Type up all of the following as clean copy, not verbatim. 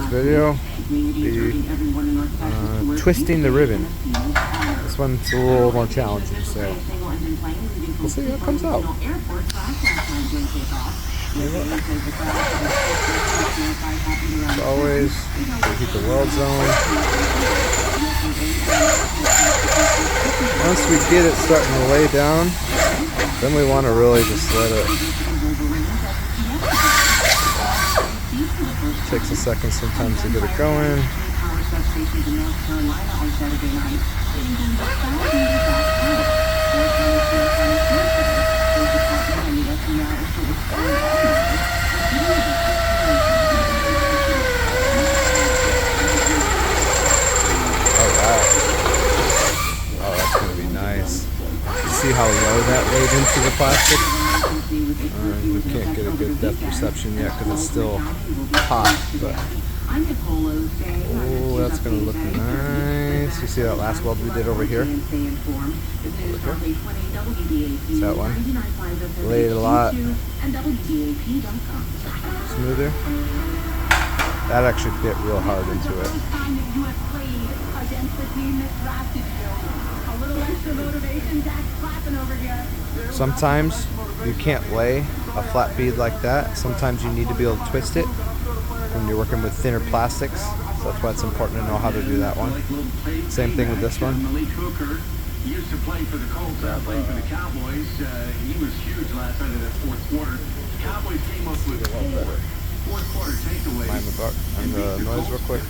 video be twisting the ribbon. This one's a little more challenging, so we'll see how it comes out. As always, we keep the weld zone. Once we get it starting to lay down, then we want to really just let it. Takes a second sometimes to get it going. Oh, that's going to be nice. You see how low that laid into the plastic? We can't get a good depth perception yet because it's still hot, but oh, that's going to look nice. You see that last weld we did over here? See that one? Laid a lot smoother. That actually bit real hard into it. Sometimes you can't lay a flat bead like that. Sometimes you need to be able to twist it when you're working with thinner plastics. So that's why it's important to know how to do that one. Same thing with this one. He used to play for the Colts, played for the Cowboys. He was huge last night in that fourth quarter. The Cowboys came up with fourth quarter takeaways. Mind the noise real quick.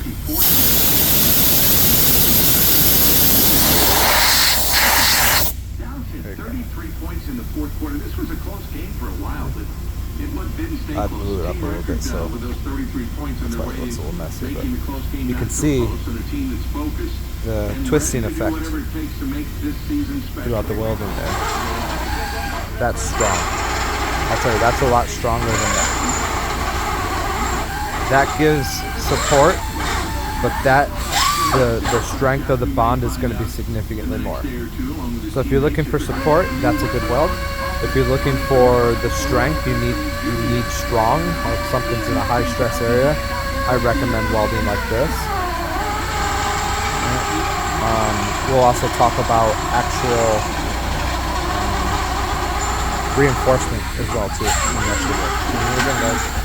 Down to 33 points in the fourth quarter. This was a close game for a while, but I blew it up a little bit, so that's why it looks a little messy, but you can see the twisting effect throughout the welding there. That's strong. I'll tell you, that's a lot stronger than that. That gives support, but the strength of the bond is going to be significantly more. So if you're looking for support, that's a good weld. If you're looking for the strength, you need strong, like something's in a high stress area, I recommend welding like this. We'll also talk about actual reinforcement as well too in the next video.